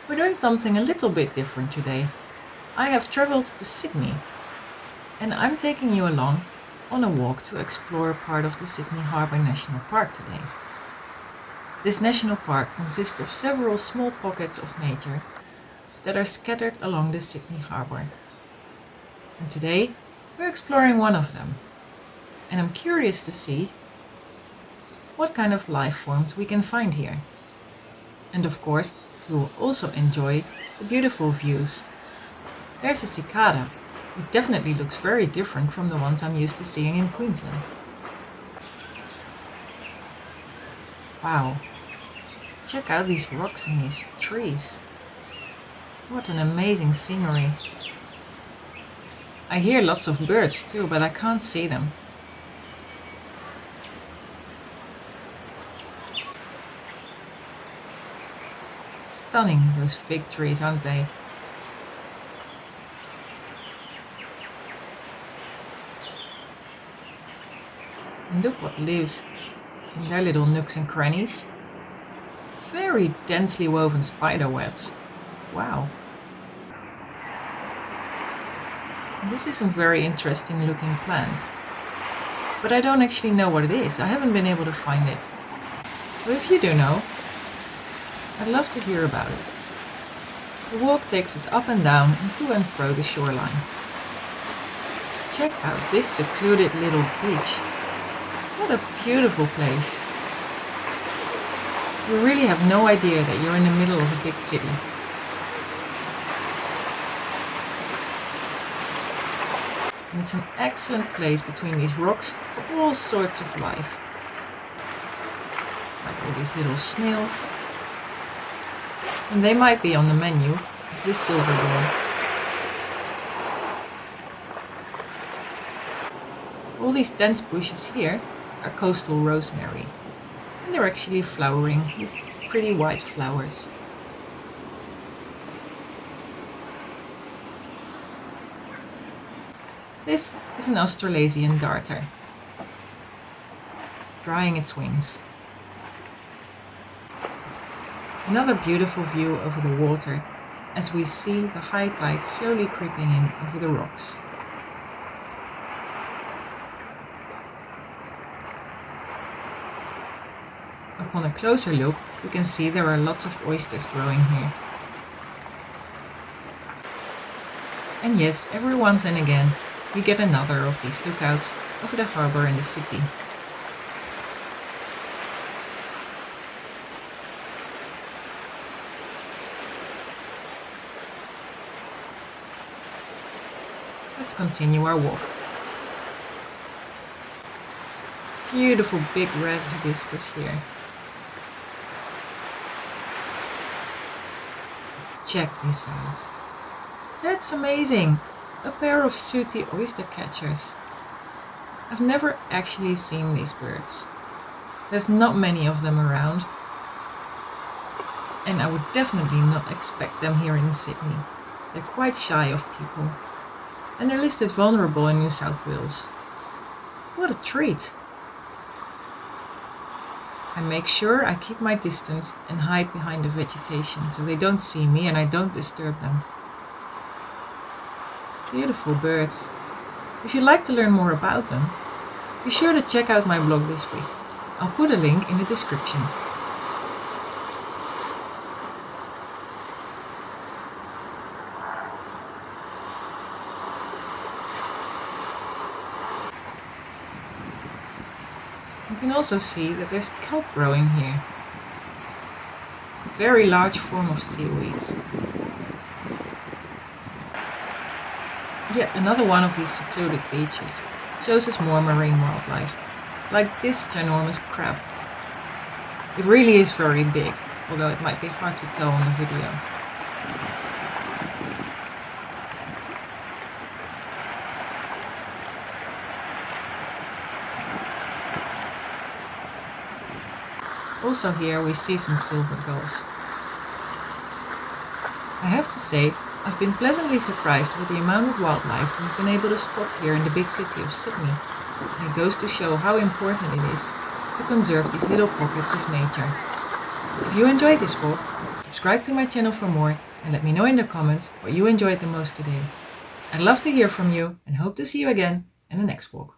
We're doing something a little bit different today. I have traveled to Sydney, and I'm taking you along on a walk to explore part of the Sydney Harbour National Park today. This national park consists of several small pockets of nature that are scattered along the Sydney Harbour. And today, we're exploring one of them, and I'm curious to see what kind of life forms we can find here. And of course, we will also enjoy the beautiful views. There's a cicada. It definitely looks very different from the ones I'm used to seeing in Queensland. Wow, check out these rocks and these trees. What an amazing scenery. I hear lots of birds too, but I can't see them. Stunning, those fig trees, aren't they? And look what lives in their little nooks and crannies. Very densely woven spider webs. Wow. This is a very interesting looking plant. But I don't actually know what it is. I haven't been able to find it. So if you do know, I'd love to hear about it. The walk takes us up and down and to and fro the shoreline. Check out this secluded little beach. What a beautiful place. You really have no idea that you're in the middle of a big city. And it's an excellent place between these rocks for all sorts of life. Like all these little snails. And they might be on the menu of this silver gull. All these dense bushes here are coastal rosemary. And they're actually flowering with pretty white flowers. This is an Australasian Darter, drying its wings. Another beautiful view over the water as we see the high tide slowly creeping in over the rocks. Upon a closer look, you can see there are lots of oysters growing here. And yes, every once and again, we get another of these lookouts over the harbour and the city. Let's continue our walk. Beautiful big red hibiscus here. Check this out. That's amazing! A pair of Sooty Oystercatchers. I've never actually seen these birds. There's not many of them around. And I would definitely not expect them here in Sydney. They're quite shy of people. And they're listed vulnerable in New South Wales. What a treat! I make sure I keep my distance and hide behind the vegetation so they don't see me and I don't disturb them. Beautiful birds. If you'd like to learn more about them, be sure to check out my blog this week. I'll put a link in the description. You can also see that there's kelp growing here. A very large form of seaweeds. Yet another one of these secluded beaches shows us more marine wildlife, like this ginormous crab. It really is very big, although it might be hard to tell on the video. Also here we see some silver gulls. I have to say, I've been pleasantly surprised with the amount of wildlife we've been able to spot here in the big city of Sydney. And it goes to show how important it is to conserve these little pockets of nature. If you enjoyed this vlog, subscribe Subscribe to my channel for more and let me know in the comments what you enjoyed the most today. I'd love to hear from you and hope to see you again in the next walk.